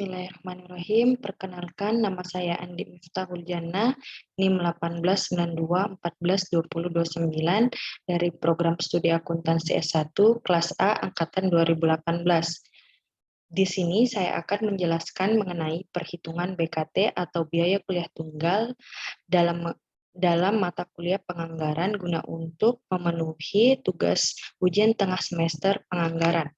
Bismillahirrahmanirrahim. Perkenalkan, nama saya Andi Miftahul Jannah, NIM 1892142029 dari program studi akuntansi S1 kelas A angkatan 2018. Di sini saya akan menjelaskan mengenai perhitungan BKT atau biaya kuliah tunggal dalam mata kuliah penganggaran guna untuk memenuhi tugas ujian tengah semester penganggaran.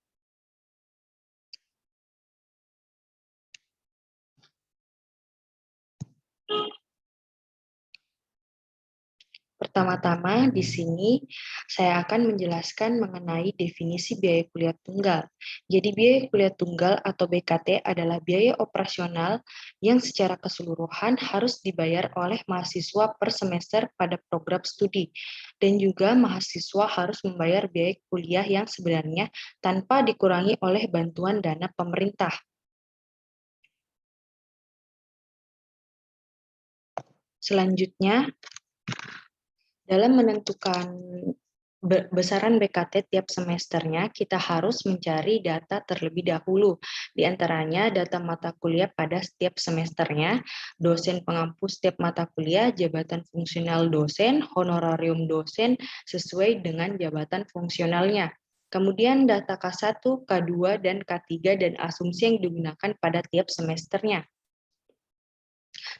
Pertama-tama di sini saya akan menjelaskan mengenai definisi biaya kuliah tunggal. Jadi biaya kuliah tunggal atau BKT adalah biaya operasional yang secara keseluruhan harus dibayar oleh mahasiswa per semester pada program studi. Dan juga mahasiswa harus membayar biaya kuliah yang sebenarnya tanpa dikurangi oleh bantuan dana pemerintah. Selanjutnya, dalam menentukan besaran BKT tiap semesternya, kita harus mencari data terlebih dahulu. Di antaranya data mata kuliah pada setiap semesternya, dosen pengampu setiap mata kuliah, jabatan fungsional dosen, honorarium dosen sesuai dengan jabatan fungsionalnya. Kemudian data K1, K2, dan K3 dan asumsi yang digunakan pada tiap semesternya.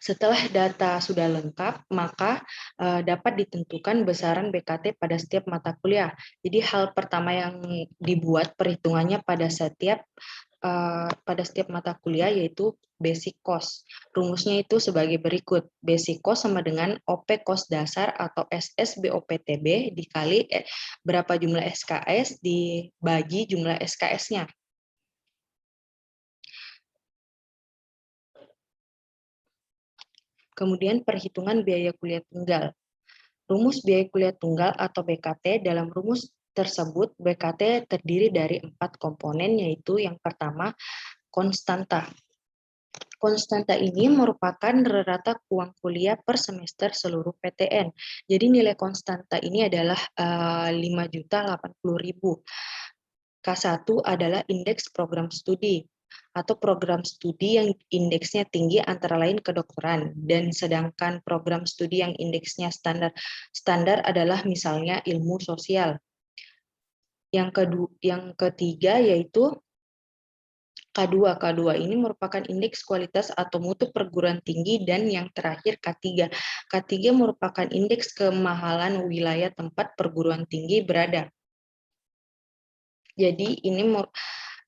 Setelah data sudah lengkap, maka dapat ditentukan besaran BKT pada setiap mata kuliah. Jadi hal pertama yang dibuat perhitungannya pada setiap mata kuliah yaitu basic cost. Rumusnya itu sebagai berikut. Basic cost sama dengan OP cost dasar atau SSBOPTB dikali berapa jumlah SKS dibagi jumlah SKS-nya. Kemudian perhitungan biaya kuliah tunggal. Rumus biaya kuliah tunggal atau BKT, dalam rumus tersebut BKT terdiri dari 4 komponen, yaitu yang pertama konstanta. Konstanta ini merupakan rata uang kuliah per semester seluruh PTN. Jadi nilai konstanta ini adalah 5.080.000. K1 adalah indeks program studi atau program studi yang indeksnya tinggi antara lain kedokteran, dan sedangkan program studi yang indeksnya standar adalah misalnya ilmu sosial. Yang ketiga yaitu K2. K2 ini merupakan indeks kualitas atau mutu perguruan tinggi, dan yang terakhir K3. K3 merupakan indeks kemahalan wilayah tempat perguruan tinggi berada. Jadi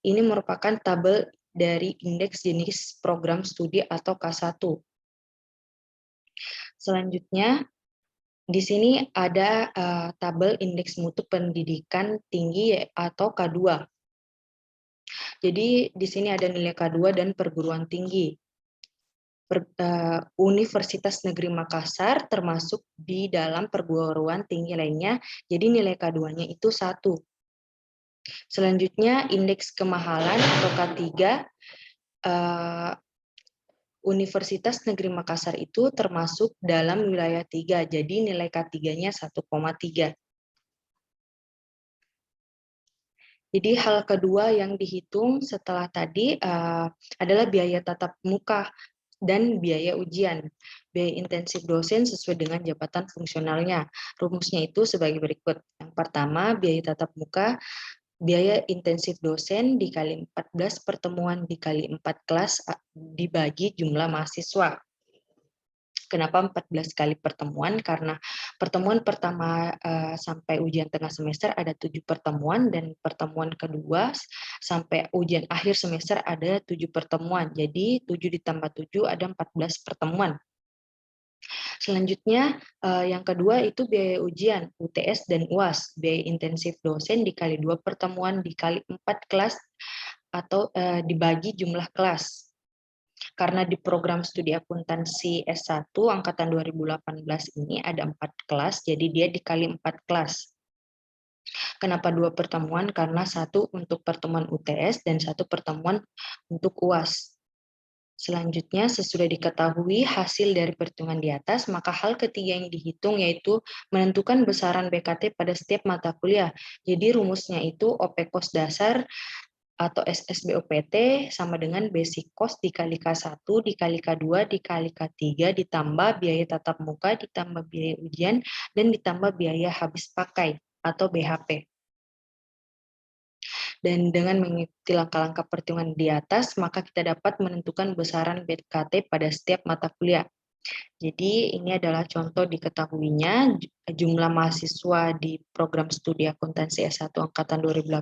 ini merupakan tabel dari indeks jenis program studi atau K1. Selanjutnya, di sini ada tabel indeks mutu pendidikan tinggi atau K2. Jadi di sini ada nilai K2 dan perguruan tinggi. Universitas Negeri Makassar termasuk di dalam perguruan tinggi lainnya, jadi nilai K2-nya itu 1. Selanjutnya, indeks kemahalan atau K3, Universitas Negeri Makassar itu termasuk dalam wilayah 3, jadi nilai K3-nya 1,3. Jadi hal kedua yang dihitung setelah tadi adalah biaya tatap muka dan biaya ujian. Biaya intensif dosen sesuai dengan jabatan fungsionalnya. Rumusnya itu sebagai berikut. Yang pertama, biaya tatap muka, biaya intensif dosen dikali 14 pertemuan dikali 4 kelas dibagi jumlah mahasiswa. Kenapa 14 kali pertemuan? Karena pertemuan pertama sampai ujian tengah semester ada 7 pertemuan, dan pertemuan kedua sampai ujian akhir semester ada 7 pertemuan. Jadi 7 ditambah 7 ada 14 pertemuan. Selanjutnya, yang kedua itu biaya ujian, UTS dan UAS. Biaya intensif dosen dikali 2 pertemuan dikali 4 kelas atau dibagi jumlah kelas. Karena di program studi akuntansi S1 angkatan 2018 ini ada 4 kelas, jadi dia dikali 4 kelas. Kenapa 2 pertemuan? Karena 1 untuk pertemuan UTS dan 1 pertemuan untuk UAS. Selanjutnya, sesudah diketahui hasil dari perhitungan di atas, maka hal ketiga yang dihitung yaitu menentukan besaran BKT pada setiap mata kuliah. Jadi rumusnya itu OP cost dasar atau SSBOPT sama dengan basic cost dikali K1 dikali K2 dikali K3 ditambah biaya tatap muka ditambah biaya ujian dan ditambah biaya habis pakai atau BHP. Dan dengan mengikuti langkah-langkah perhitungan di atas, maka kita dapat menentukan besaran BKT pada setiap mata kuliah. Jadi ini adalah contoh diketahuinya jumlah mahasiswa di program studi akuntansi S1 angkatan 2018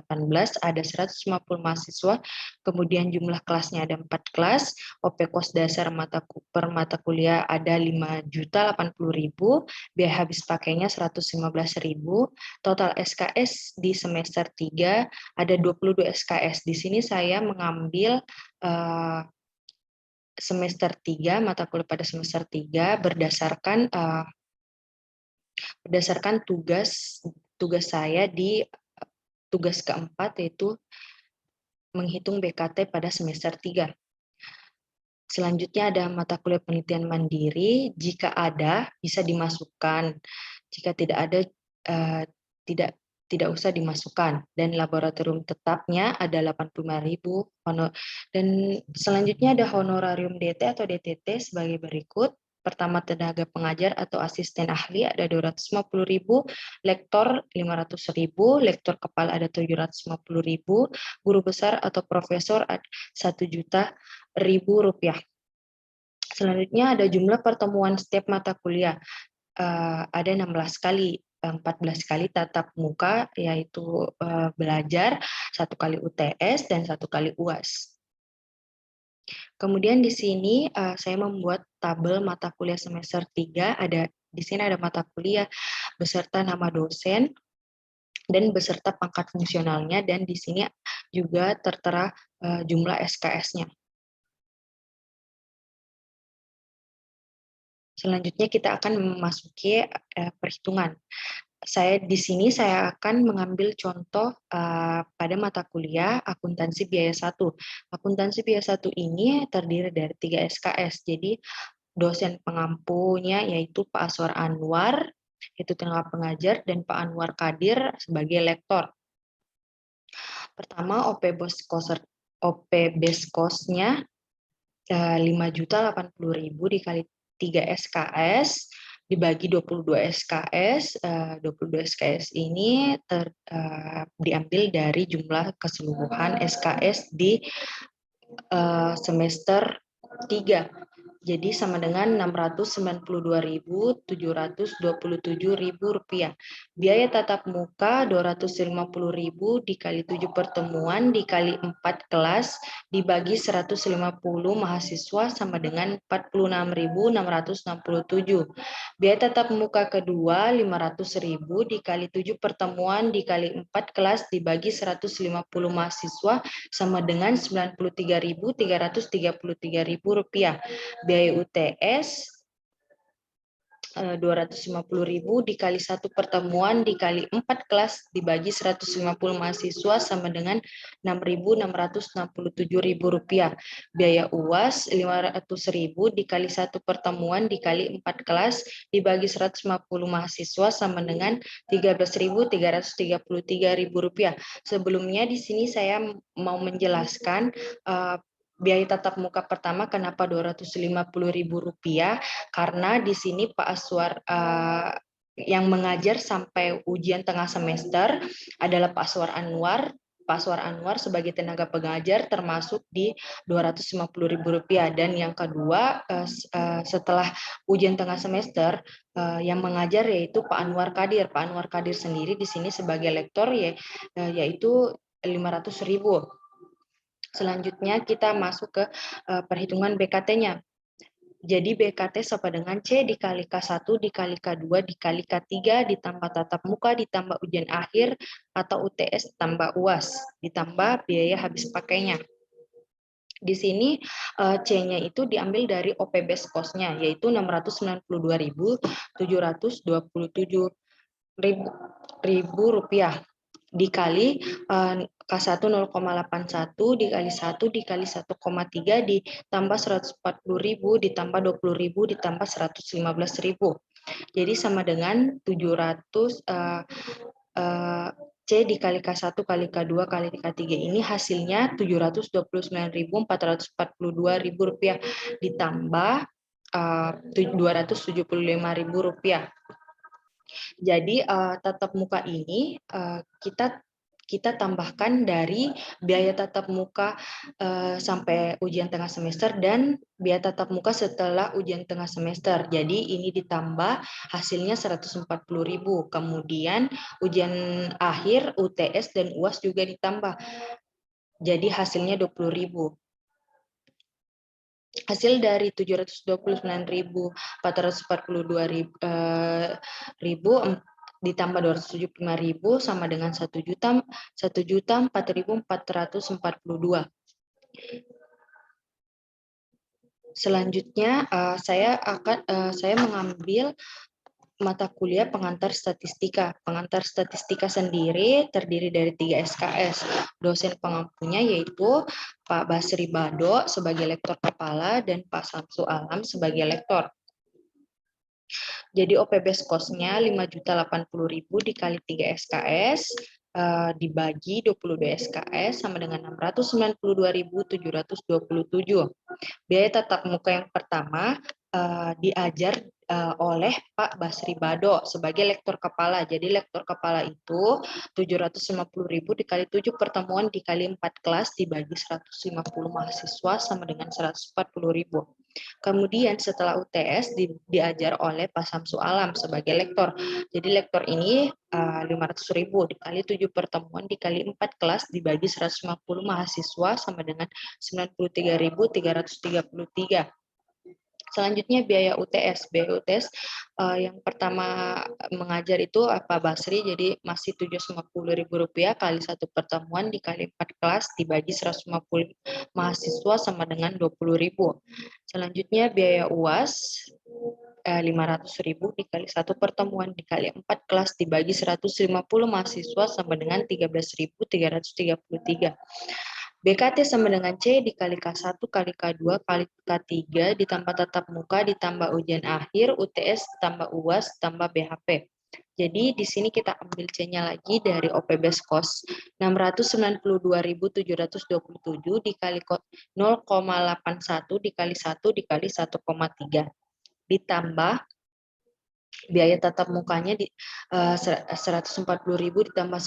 ada 150 mahasiswa, kemudian jumlah kelasnya ada 4 kelas, OP kos dasar per mata kuliah ada 5.080.000, biaya habis pakainya 115.000, total SKS di semester 3 ada 22 SKS. Di sini saya mengambil semester 3, mata kuliah pada semester 3 berdasarkan tugas saya di tugas keempat, yaitu menghitung BKT pada semester 3. Selanjutnya ada mata kuliah penelitian mandiri, jika ada bisa dimasukkan, jika tidak ada tidak usah dimasukkan, dan laboratorium tetapnya ada 85.000 dan selanjutnya ada honorarium DT atau DTT sebagai berikut. Pertama, tenaga pengajar atau asisten ahli ada 250.000, lektor 500.000, lektor kepala ada 750.000, guru besar atau profesor 1.000.000 rupiah. Selanjutnya ada jumlah pertemuan setiap mata kuliah, ada 16 kali. 14 kali tatap muka, yaitu belajar, 1 kali UTS, dan 1 kali UAS. Kemudian di sini saya membuat tabel mata kuliah semester 3, di sini ada mata kuliah beserta nama dosen, dan beserta pangkat fungsionalnya, dan di sini juga tertera jumlah SKS-nya. Selanjutnya kita akan memasuki perhitungan. Di sini saya akan mengambil contoh pada mata kuliah akuntansi biaya 1. Akuntansi biaya 1 ini terdiri dari 3 SKS. Jadi dosen pengampunya yaitu Pak Aswar Anwar, itu tenaga pengajar, dan Pak Anwar Kadir sebagai lektor. Pertama, OP base cost-nya 5.080.000 dikali 3 SKS dibagi 22 SKS. 22 SKS ini diambil dari jumlah keseluruhan SKS di semester 3. Jadi sama dengan Rp692.727.000. Biaya tatap muka 250.000 dikali 7 pertemuan dikali 4 kelas dibagi 150 mahasiswa sama dengan 46.667. Biaya tatap muka kedua 500.000 dikali 7 pertemuan dikali 4 kelas dibagi 150 mahasiswa sama dengan Rp93.333.000. Biaya UTS 250.000 dikali 1 pertemuan dikali 4 kelas dibagi 150 mahasiswa sama dengan Rp6.667.000. Biaya UAS 500.000 dikali 1 pertemuan dikali 4 kelas dibagi 150 mahasiswa sama dengan Rp13.333.000. Sebelumnya di sini saya mau menjelaskan biaya tatap muka pertama kenapa Rp250.000, karena di sini Pak Aswar yang mengajar sampai ujian tengah semester adalah Pak Aswar Anwar. Pak Aswar Anwar sebagai tenaga pengajar termasuk di Rp250.000. Dan yang kedua, setelah ujian tengah semester, yang mengajar yaitu Pak Anwar Kadir. Pak Anwar Kadir sendiri di sini sebagai lektor yaitu Rp500.000. Selanjutnya kita masuk ke perhitungan BKT-nya. Jadi BKT sama dengan C dikali K1 dikali K2 dikali K3 ditambah tatap muka ditambah ujian akhir atau UTS ditambah UAS ditambah biaya habis pakainya. Di sini C-nya itu diambil dari OP base cost-nya yaitu Rp692.727.000 dikali K1 0,81 dikali 1 dikali 1,3 ditambah 140.000 ditambah 20.000 ditambah 115.000. Jadi sama dengan C dikali K1 kali K2 kali K3 ini hasilnya Rp729.442 ditambah Rp275.000. Jadi tatap muka ini kita tambahkan dari biaya tatap muka sampai ujian tengah semester dan biaya tatap muka setelah ujian tengah semester. Jadi ini ditambah hasilnya Rp140.000. Kemudian ujian akhir UTS dan UAS juga ditambah. Jadi hasilnya Rp20.000. Hasil dari Rp729.442.000 ditambah Rp275.000 sama dengan Rp1.004.442. Selanjutnya saya mengambil mata kuliah pengantar statistika. Pengantar statistika sendiri terdiri dari 3 SKS. Dosen pengampunya yaitu Pak Basri Bado sebagai lektor kepala dan Pak Samsu Alam sebagai lektor. Jadi OPBS cost-nya Rp5.080.000 dikali 3 SKS dibagi 22 SKS sama dengan Rp692.727. Biaya tatap muka yang pertama diajar oleh Pak Basri Bado sebagai lektor kepala. Jadi lektor kepala itu Rp750.000 dikali 7 pertemuan dikali 4 kelas dibagi 150 mahasiswa sama dengan Rp140.000. Kemudian setelah UTS diajar oleh Pak Samsu Alam sebagai lektor. Jadi lektor ini Rp500.000 dikali 7 pertemuan dikali 4 kelas dibagi 150 mahasiswa sama dengan Rp93.333. Selanjutnya biaya UTS. Biaya UTS yang pertama mengajar itu Pak Basri, jadi masih Rp750.000 kali 1 pertemuan dikali 4 kelas dibagi 150 mahasiswa sama dengan Rp20.000. Selanjutnya biaya UAS Rp500.000 dikali 1 pertemuan dikali 4 kelas dibagi 150 mahasiswa sama dengan Rp13.333. BKT sama dengan C dikali K1 kali K2 kali K3 ditambah tatap muka ditambah ujian akhir, UTS tambah UAS tambah BHP. Jadi di sini kita ambil C-nya lagi dari OPBS cost Rp692.727 dikali 0,81 dikali 1 dikali 1,3 ditambah biaya tatap mukanya Rp140.000 ditambah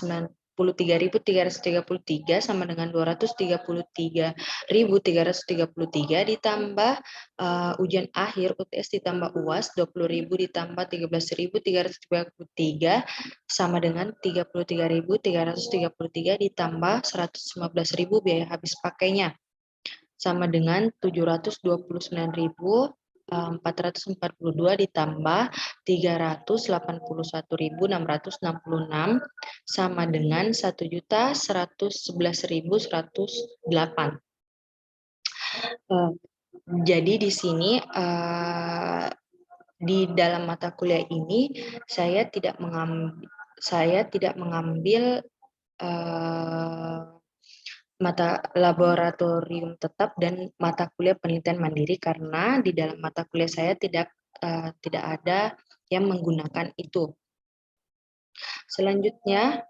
Rp93.333 sama dengan Rp233.333 ditambah ujian akhir UTS ditambah UAS Rp20.000 ditambah Rp13.333 sama dengan Rp33.333 ditambah Rp115.000 biaya habis pakainya sama dengan Rp729.442 ditambah Rp381.666 sama dengan Rp1.111.108. Jadi di sini di dalam mata kuliah ini saya tidak mengambil mata laboratorium tetap dan mata kuliah penelitian mandiri karena di dalam mata kuliah saya tidak ada yang menggunakan itu. Selanjutnya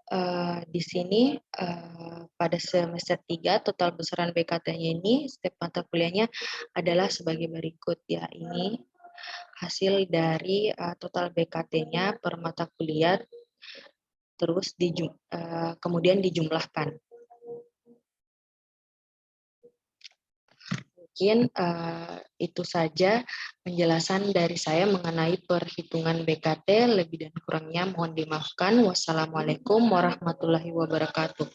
di sini pada semester 3 total besaran BKT-nya ini setiap mata kuliahnya adalah sebagai berikut ya. Ini hasil dari total BKT-nya per mata kuliah terus kemudian dijumlahkan. Mungkin itu saja penjelasan dari saya mengenai perhitungan BKT. Lebih dan kurangnya mohon dimaafkan. Wassalamualaikum warahmatullahi wabarakatuh.